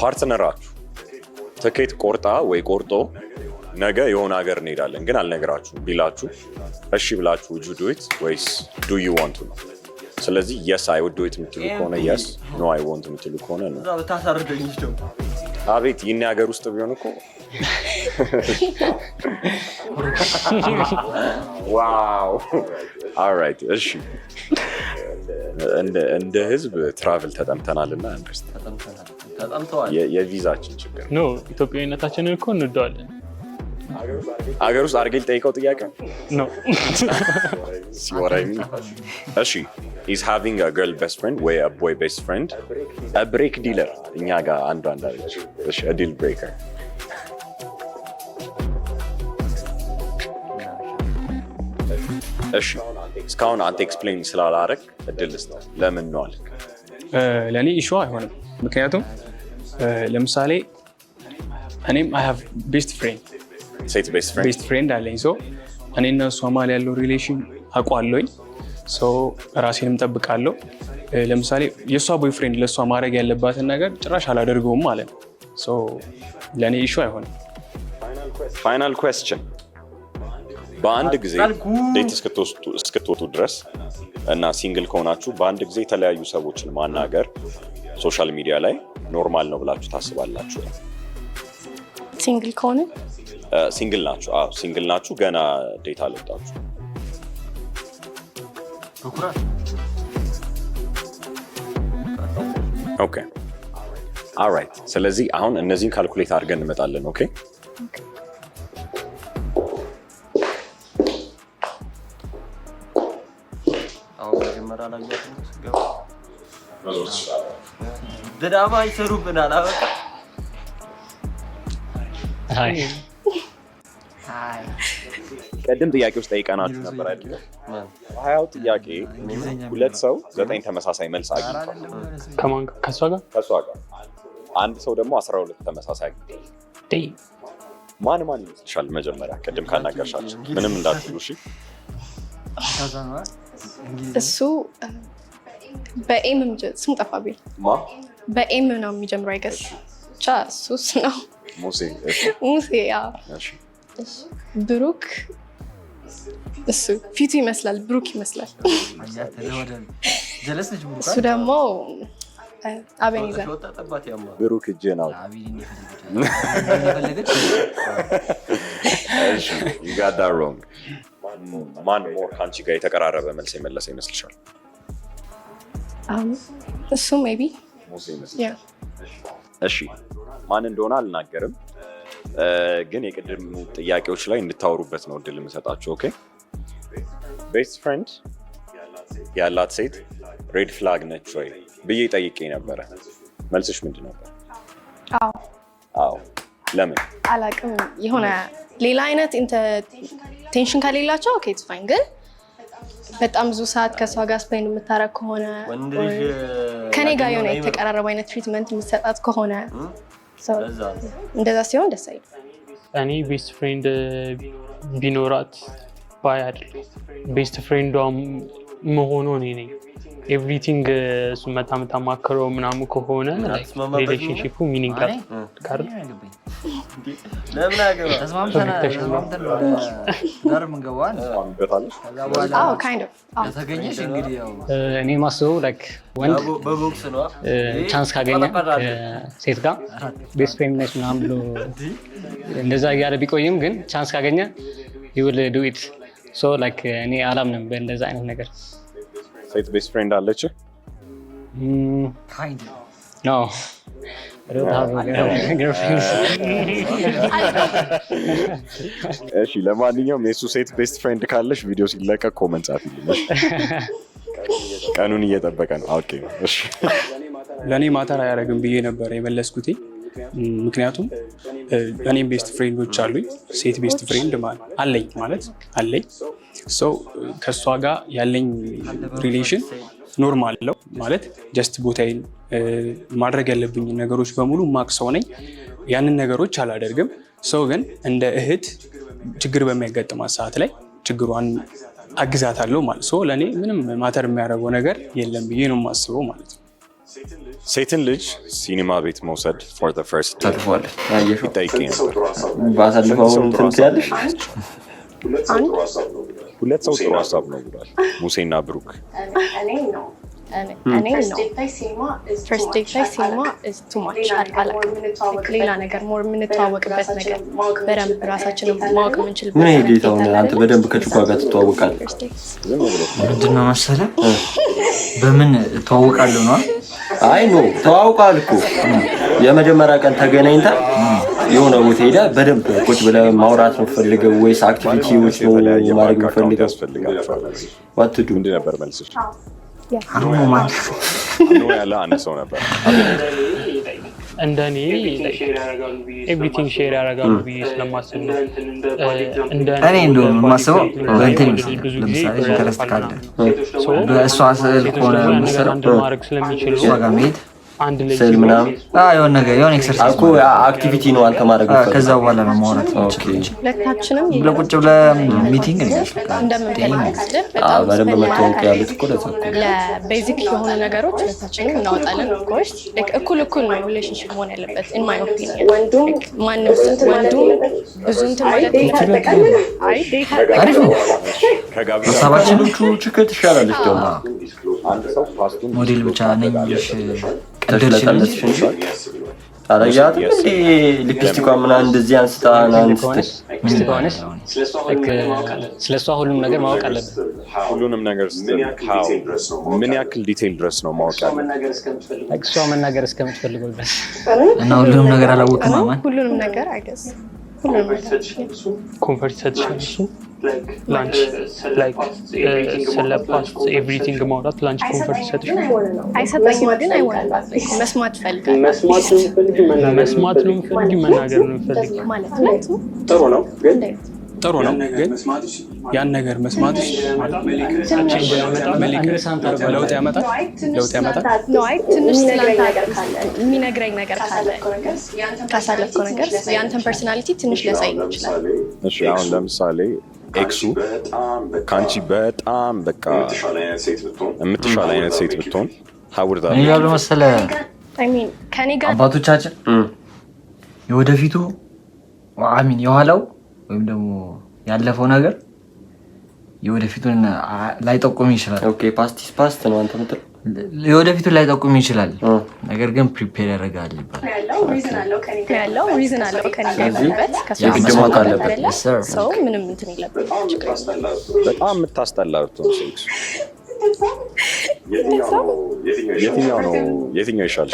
ፓርትነራችሁ ትኬት ቆርጣ ወይ ቆርጦ ነገ የሆነ ሀገር እንሄዳለን ግን አልነግራችሁም ቢላችሁ እሺ ብላችሁ would you do it ወይስ do you want to ነው? ስለዚህ yes I would do it የምትሉ ከሆነ yes no I want የምትሉ ከሆነ ነው። አቤት ይህን ሀገር ውስጥ ቢሆን እኮ ዋው alright እሺ እንደ ህዝብ ትራቭል ተጠምተናልና ተጠምተዋል የቪዛችን ችግር ነው። ኢትዮጵያዊነታችንን እኮ እንወደዋለን። አገር ውስጥ አድርጌ ልጠይቀው ጥያቄ ነው ሲወራኝ እሺ is having a girl best friend ወይ a boy best friend a break dealer እኛ ጋር አንዱ አለች እሺ a deal breaker እሺ እስካሁን አንተ ኤክስፕሌን ስላላረግ እድል ልስጥህ ለምን ነው አልክ? ለእኔ ኢሹ አይሆንም ምክንያቱም ለምሳሌ እኔም I have best friend ሴት ቤስት ፍሬንድ አለኝ ሶ እኔና እሷ መሀል ያለው ሪሌሽን አውቃለሁኝ ሶ ራሴንም ጠብቃለሁ። ለምሳሌ የእሷ ቦይፍሬንድ ለእሷ ማድረግ ያለባትን ነገር ጭራሽ አላደርገውም ማለት ነው። ሶ ለእኔ ኢሹ አይሆንም። ፋይናል ኩዌስችን በአንድ ጊዜ ዴት እስክትወጡ ድረስ እና ሲንግል ከሆናችሁ በአንድ ጊዜ የተለያዩ ሰዎችን ማናገር ሶሻል ሚዲያ ላይ ኖርማል ነው ብላችሁ ታስባላችሁ? ሲንግል ከሆነ ሲንግል ናችሁ? አዎ ሲንግል ናችሁ፣ ገና ዴት አልወጣችሁ። ኦኬ ኦልራይት። ስለዚህ አሁን እነዚህን ካልኩሌት አድርገን እንመጣለን። ኦኬ ድራማ ይሰሩብናል። አበቃ ቀደም ጥያቄ ውስጥ ጠይቀናችሁ ነበር አይደል? ሀያው ጥያቄ ሁለት ሰው 9 ተመሳሳይ መልስ አግኝቷል። ከማን ጋር? ከሷ ጋር አንድ ሰው ደግሞ 12 ተመሳሳይ አግኝቷል። ማን ይመስልሻል? መጀመሪያ ቅድም ካናገርሻቸው ምንም እንዳትሉ እሺ። እሱ በኤም ስሙ ጠፋብኝ። በኤም ነው የሚጀምረው አይገስ ብቻ እሱስ ነው። ሙሴ ያው ብሩክ እሱ ፊቱ ይመስላል ብሩክ ይመስላል። እሱ ደግሞ አቤኔዘር ብሩክ እጄን አውጥ። you got that wrong። ማን ሞር ከአንቺ ጋር የተቀራረበ መልስ የመለሰ ይመስልሻል? እሱ ሜቢ ሙሴ ይመስላል። እሺ ማን እንደሆነ አልናገርም፣ ግን የቅድም ጥያቄዎች ላይ እንድታወሩበት ነው እድል የምሰጣችሁ። ኦኬ ቤስት ፍሬንድ ያላት ሴት ሬድ ፍላግ ነች ወይ ብዬ ጠይቄ ነበረ። መልስሽ ምንድን ነበር? አዎ። ለምን? አላውቅም። የሆነ ሌላ አይነት ቴንሽን ከሌላቸው ኦኬ ኢትስ ፋይን፣ ግን በጣም ብዙ ሰዓት ከሷ ጋር ስፔንድ የምታረግ ከሆነ ከኔ ጋር የሆነ የተቀራረበ አይነት ትሪትመንት የምትሰጣት ከሆነ እንደዛ ሲሆን ደስ አይልም። እኔ ቤስት ፍሬንድ ቢኖራት ባይ አይደለም። ቤስት ፍሬንዷ መሆኑ እኔ ነኝ። ኤቭሪቲንግ እሱ መታማከረው ምናምን ከሆነ ሪሌሽንሺፑ ሚኒንግ ጋር ለምን አገባ ተስማምተን ጋር መንገባን አዎ ካይንድ ኦፍ ተገኘሽ። እንግዲህ ያው እኔ ማስበው ላይክ ወንድ በቦክስ ነው ቻንስ ካገኘ ሴት ጋር ቤስት ፍሬንድ ነች ምናምን ብሎ እንደዛ እያለ ቢቆይም ግን ቻንስ ካገኘ he will do it so like እኔ አላምንም በእንደዛ አይነት ነገር። ሴት ቤስት ፍሬንድ አለች? ካይንድ ኖ እሺ ለማንኛውም የሱ ሴት ቤስት ፍሬንድ ካለሽ ቪዲዮ ሲለቀቅ ኮመንት ጻፊልኝ። ቀኑን እየጠበቀ ነው። ኦኬ እሺ። ለእኔ ማተር አያደርግም ብዬ ነበር የመለስኩት። ምክንያቱም እኔም ቤስት ፍሬንዶች አሉኝ፣ ሴት ቤስት ፍሬንድ አለኝ ማለት አለኝ። ሰው ከእሷ ጋር ያለኝ ሪሌሽን ኖርማል ነው ማለት ጀስት ቦታዬን ማድረግ ያለብኝ ነገሮች በሙሉ ማቅ ሰው ነኝ። ያንን ነገሮች አላደርግም። ሰው ግን እንደ እህት ችግር በሚያጋጥማት ሰዓት ላይ ችግሯን አግዛታለሁ ማለት ሰው ለእኔ ምንም ማተር የሚያደርገው ነገር የለም ብዬ ነው የማስበው ማለት ነው። ሴትን ልጅ ሲኒማ ቤት መውሰድ ፎር ዘ ፈርስት ይጠይቀኝ ነበር። ሁለት ሰው ጥሩ ሀሳብ ነው ብሏል ሙሴና ብሩክ። እኔ ነው ፈርስት ዴት ላይ ሲኒማ ኢዝ ቱ ማች አላውቅም። ሌላ ነገር ሞር የምንተዋወቅበት ነገር በደንብ ራሳችንን ማወቅ የምንችልበት ምን ዴት አሁን አንተ በደንብ ከጭቋ ጋር ትተዋወቃለህ? ምንድን ነው መሰለህ በምን እተዋወቃለሁ ነው? አይ ኖ ተዋውቃል እኮ የመጀመሪያ ቀን ተገናኝተን የሆነ ቦታ ሄዳ በደንብ ቁጭ ብለህ ማውራት ነው ፈልገው ወይስ አክቲቪቲዎች ነው ማድረግ ነው ፈልገው? ዋትዱ ምንድን ነበር መልስሽ? አሁን ማለት ነው ያለ አንድ ሰው ነበር እንደኔ ኤቭሪቲንግ ሼር ያደርጋሉ ብዬ ስለማስብ ነው። እኔ እንደውም የማስበው በእንትን ይመስላል። ለምሳሌ ኢንተረስት ካለ በእሷ ስዕል ከሆነ መሰለህ ማድረግ ስለሚችል እሷ ጋር መሄድ አንድ ላይ ስል ምናምን የሆነ ነገር የሆነ ኤክሰርሳይዝ እኮ አክቲቪቲ ነው አንተ ማድረግ ነው። ከዛ በኋላ ነው ማውራት ነው። ሁለታችንም ለቁጭ ብለህ ሚቲንግ በደንብ መተዋወቅ ያሉት እኮ ለቤዚክ የሆኑ ነገሮች ሁለታችንም እናወጣለን። ኦፍኮርስ እኩል ነው ሪሌሽንሽፕ መሆን ያለበት ኢን ማይ ኦፒኒየን። ማንም ወንዱ ብዙ እንትን ማለት አሪፍ ነው። ሀሳባችኖቹ ችግር ትሻላለች ደግሞ ሞዴል ብቻ ነኝ ተሽለጠለጥሽ ታረጋት እንዴ ሊፕስቲኳ ምናምን እንደዚህ አንስታ ስለሷ ሁሉም ነገር ማወቅ አለብን። ሁሉንም ነገር ምን ያክል ዲቴይል ድረስ ነው ማወቅ ያለብን? እሷ መናገር እስከምትፈልገው ድረስ እና ሁሉንም ነገር አላወቅም ማማን ሁሉንም ነገር አይገስ ኮንፈርት ሰጥሻል እሱ ላንች ላይክ ስለ ፓስት ኤቭሪቲንግ ማውራት ላንች ኮንፈርት ሰጥሻል? አይሰጠኝም ግን አይወራም። መስማት ፈልጋለሁ። መስማት ነው ፈልጊ መናገር ነው ፈልጊ ማለት ነው። ጥሩ ነው ግን ያን ነገር መስማትሽ ለውጥ ያመጣል። አይ ትንሽ የሚነግረኝ ነገር ካለ ካሳለፍከው ነገር የአንተን ፐርሶናሊቲ ትንሽ ሊያሳይ ይችላል። እሺ አሁን ለምሳሌ ኤክሱ ከአንቺ በጣም በቃ የምትሻል አይነት ሴት ብትሆን ሀውርዳ ያሉ መሰለህ ከኔ ጋር አባቶቻችን የወደፊቱ አሚን የኋላው ወይም ደግሞ ያለፈው ነገር የወደፊቱን ላይጠቁም ይችላል። ኦኬ ፓስቲስ ፓስት ነው አንተ ምትል የወደፊቱን ላይጠቁም ይችላል። ነገር ግን ፕሪፔር ያደርጋል ይባላል። ያለው ሪዝን አለው ከኔ ጋር ያለበት የግድማት አለበት ሰው ምንም እንትን የለበትም። በጣም የምታስጠላ ብትሆን ሴክስ የትኛው ይሻላል?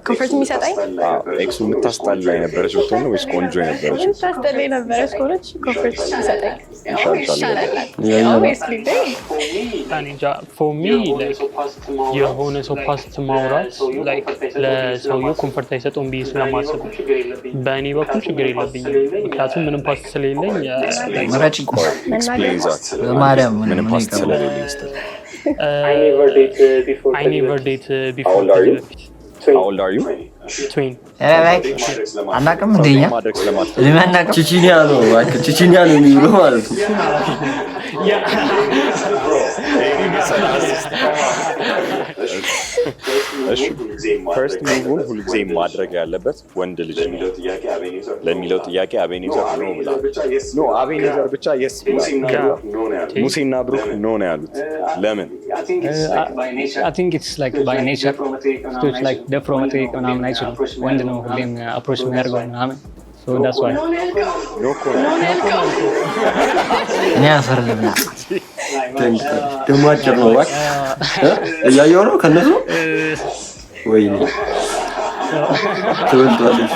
ኮንፈርት የሚሰጠኝ ኤክሱ የምታስጠላ የነበረች ብትሆን ነው ወይስ ቆንጆ የነበረች? የምታስጠላ የነበረች ከሆነች ኮንፈርት የሚሰጠኝ ይሻላል። ፎር ሚ የሆነ ሰው ፓስት ማውራት ለሰውየው ኮንፈርት አይሰጠውም ብዬ ስለማስብ በእኔ በኩል ችግር የለብኝም። ምክንያቱም ምንም ፓስት ስለሌለኝ መራጭ ማርያም ምንም ፓስት ስለሌለኝ I never date before. How old are you? አናውቅም እንደኛ ቺቺኒያ ነው ቺቺኒያ ነው የሚለው ማለት ነው። እሺ ፈርስት ሙቭን ሁልጊዜ ማድረግ ያለበት ወንድ ልጅ ለሚለው ጥያቄ አቤኔዘር ነው ብላ ኖ አቤኔዘር ብቻ የስ ሙሴና ብሩክ ኖ ነው ያሉት። ለምን? I think it's like by nature it's like ደፍሮ መጠየቅ ምናምን አይችልም። ወንድ ነው ሁሌም አፕሮች የሚያደርገው ምናምን so that's why እኔ አፈርልም ደግሞ አጭር ነው እባክህ እያየሁ ነው ከነሱ ወይኔ ትወልዷለች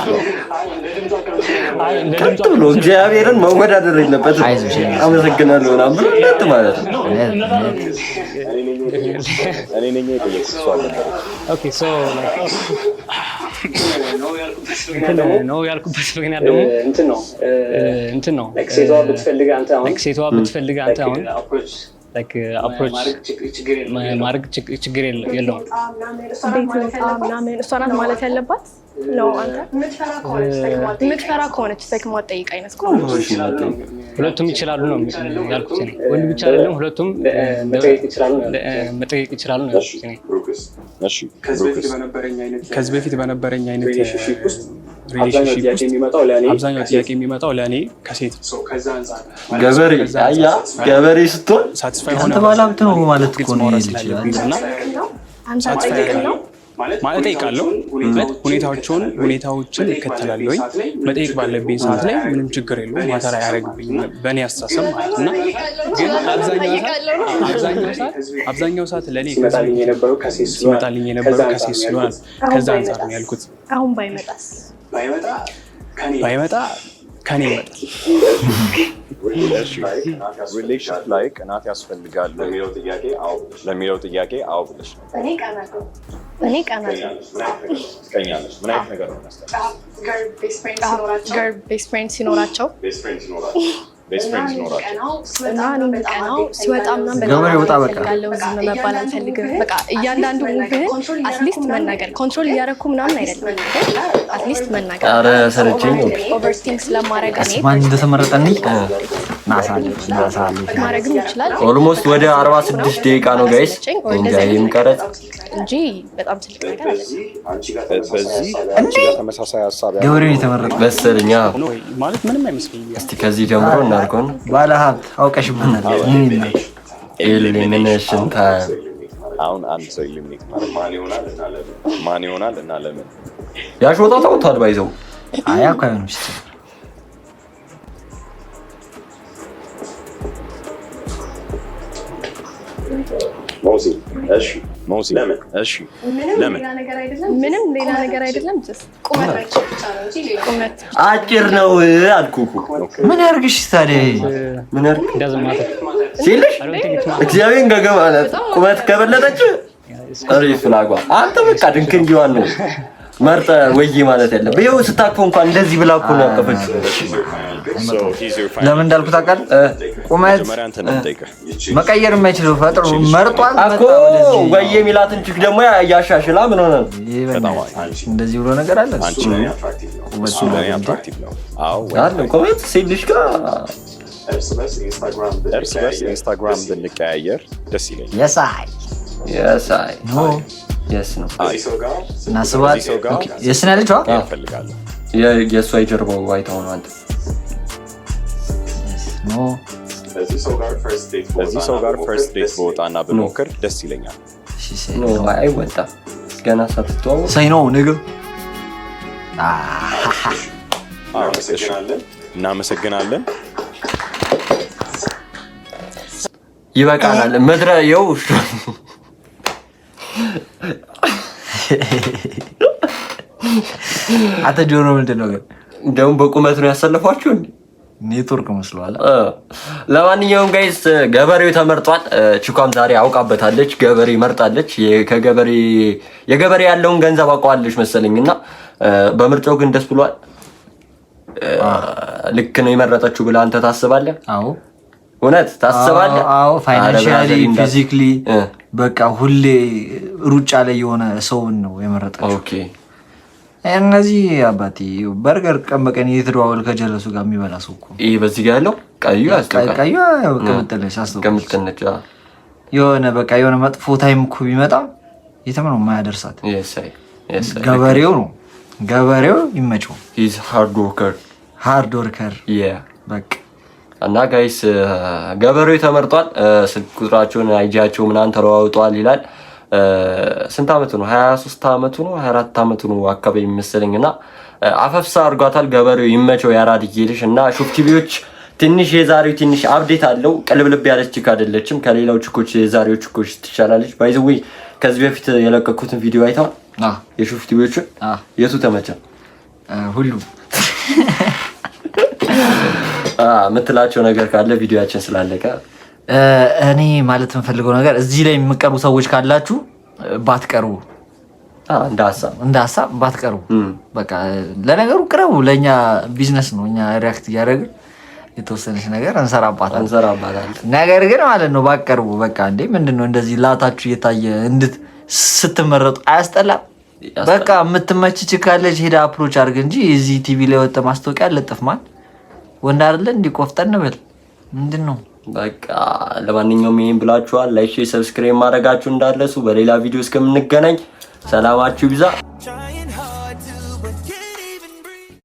ከንቱ ብሎ እግዚአብሔርን መወዳደር የለበትም። አመሰግናለሁ ምናምን እንደት ማለት ነው። እኔ ነኝ የጠየኩት እሷ አልነበረች። okay so like ነው ያልኩበት ምክንያት ደግሞ እንትን ነው ሴቷ ብትፈልግ አንተ አሁን አፕሮች ማድረግ ችግር የለውም። እሷ ናት ማለት ያለባት ነው። አንተ የምትፈራ ከሆነች ማትጠይቅ አይነት ሁለቱም ይችላሉ ነው ያልኩት እኔ። ወንድ ብቻ አይደለም ሁለቱም መጠየቅ ይችላሉ ነው ያልኩት እኔ። ከዚህ በፊት በነበረኝ አይነት ሪሌሽንሺፕ ውስጥ አብዛኛው ጥያቄ የሚመጣው ለእኔ ከሴት ገበሬ ስትሆን ሳትስፋይ አንተ ባለሀብት ነው ማለት እኮ ነው ይችላል ማለት እጠይቃለሁ። ሁኔታዎችን እከተላለሁ። መጠየቅ ባለብኝ ሰዓት ላይ ምንም ችግር የለውም። ማተር አያደርግብኝም በእኔ አስተሳሰብ ማለት እና ግን አብዛኛው ሰዓት ለእኔ ሲመጣልኝ የነበረው ከሴት ስለሆነ ከዛ አንጻር ነው ያልኩት። አሁን ባይመጣስ? ባይመጣ ከኔ ይመጣል። ሪሌሽንሺፕ ላይ ቅናት ያስፈልጋል ለሚለው ጥያቄ አዎ ብለሽ ነው። እኔ ቀናለሁ። ትቀኛለሽ? ምን አይነት ነገር ነው መስጠት? ገርል ቤስት ፍሬንድ ሲኖራቸው እና እኔ የምቀናው ሲወጣ ምናምን ገበሬ ወጣ በቃ እፈልጋለሁ። ዝም መባል አልፈልግም። በቃ እያንዳንዱ ውብህን አትሊስት መናገር ኮንትሮል እያደረኩ ምናምን አይደለም፣ አትሊስት መናገር። ኧረ ሰለቸኝ። ኦቨርቲንክ ስለማድረግ እኔ ማን እንደተመረጠልኝ ማድረግም ይችላል። ኦልሞስት ወደ 46 ደቂቃ ነው ጋይስ የሚቀረጽ እንጂ በጣም ትልቅ ነገር አይደለም። በዚህ አንቺ ጋር ተመሳሳይ ሀሳብ ያለው ገበሬ የተመረጠ መሰለኝ ማለት ምንም አይመስለኝም። እስቲ ከዚህ ጀምሮ እናድርገው። ባለሀብት አውቀሽብናል። ኤሊሚኔሽን ታይም። አሁን አንድ ሰው ኢሊሚኔት ማለት ማን ይሆናል እና ለምን? ያሾጣ ታውቷል ባይዘው አያውቃዩም። ሞሲ እሺ፣ ለምን? ምንም ሌላ ነገር አይደለም። ቁመት አጭር ነው አልኩህ። ምን ያርግሽ ታዲያ? ምን ያርግ ሲልሽ እግዚአብሔር ገገ ማለት ቁመት ከበለጠች አሪፍ ላጓ። አንተ በቃ ድንክ እንዲዋን ነው መርጠ ወይ ማለት ያለብህ። ይኸው ስታቅፈው እንኳን እንደዚህ ብላ እኮ ነው ያቀፈችው። ለምን እንዳልኩት ታውቃለህ? ቁመት መቀየር የማይችለው ፈጥሮ መርጧል እኮ። ወይ የሚላትን ችክ ደግሞ ያሻሽላ ምን ሆነ? እንደዚህ ብሎ ነገር አለ። አንቺ እሱ ለኔ አትራክቲቭ ነው። አዎ አለ ቁመት ሲልሽ ጋር እርስ በርስ ኢንስታግራም ብንቀያየር ደስ ይለኛል። የሳይ የስ ነው እናስባት። የስነ ልጇ እፈልጋለሁ። የእሷ የጀርባው ዋይታው ነው። አንተ በዚህ ሰው ጋር ፈርስት ዴት በወጣና ብሞክር ደስ ይለኛል። አይወጣም ገና ሳትተዋወቅ ሳይ ነው ንግ እናመሰግናለን። ይበቃናል። መድረ የው አተ ጆሮ ምንድን ነው ግን እንደውም በቁመት ነው ያሰለፏችሁ እንዴ? ኔትወርክ መስሏል። ለማንኛውም ጋይስ ገበሬው ተመርጧል። ቺኳም ዛሬ አውቃበታለች። ገበሬ መርጣለች። የገበሬ ያለውን ገንዘብ አውቀዋለች መሰለኝና በምርጫው ግን ደስ ብሏል። ልክ ነው የመረጠችው ብለህ አንተ ታስባለህ? አዎ እውነት ታስባለህ? አዎ ፋይናንሻሊ ፊዚካሊ በቃ ሁሌ ሩጫ ላይ የሆነ ሰውን ነው የመረጠችው። ኦኬ እነዚህ አባቴ በርገር ቀን በቀን እየተደዋወለ ከጀለሱ ጋር የሚበላ ሰው እኮ ይሄ በዚህ ጋር ያለው ቀዩ ቅምጥልሽ ቅምጥልነች የሆነ በቃ የሆነ መጥፎ ታይም እኮ ቢመጣ የትም ነው የማያደርሳት። ገበሬው ነው ገበሬው ይመቸው። ሃርድ ወርከር በቃ እና ጋይስ ገበሬው ተመርጧል። ስልክ ቁጥራቸውን አይጃቸው ምናምን ተለዋውጧል ይላል። ስንት አመቱ ነው? 23 አመቱ ነው 24 አመቱ ነው አካባቢ የሚመስለኝና አፈፍሳ አድርጓታል። ገበሬው ይመቸው ያራድዬ ልጅ እና ሹፍቲቪዎች ትንሽ የዛሬው ትንሽ አፕዴት አለው። ቀልብልብ ያለች ቺክ አይደለችም። ከሌላው ቺኮች የዛሬው ቺኮች ትቻላለች። ባይ ዘ ዌይ ከዚህ በፊት የለቀኩትን ቪዲዮ አይተዋል? የሹፍቲቪዎቹን የቱ ተመቸ? ሁሉም የምትላቸው ነገር ካለ ቪዲዮአችን ስላለቀ እኔ ማለት የምፈልገው ነገር እዚህ ላይ የምትቀርቡ ሰዎች ካላችሁ ባትቀርቡ እንደ ሀሳብ ባትቀርቡ በቃ ለነገሩ ቅረቡ። ለእኛ ቢዝነስ ነው። እኛ ሪያክት እያደረግን የተወሰነች ነገር እንሰራባታለን። ነገር ግን ማለት ነው ባትቀርቡ በቃ እንዴ ምንድነው እንደዚህ ላታችሁ እየታየ ስትመረጡ አያስጠላም? በቃ የምትመች ችካለች ሄዳ አፕሮች አድርግ እንጂ እዚህ ቲቪ ላይ ወጣ ማስታወቂያ ለጥፍማል ወንድ አይደለ እንዲቆፍጠን ብል ምንድን ነው? በቃ ለማንኛውም ይሄን ብላችኋል። ላይክ፣ ሰብስክራይብ ማድረጋችሁ እንዳትረሱ። በሌላ ቪዲዮ እስከምንገናኝ ሰላማችሁ ይብዛ።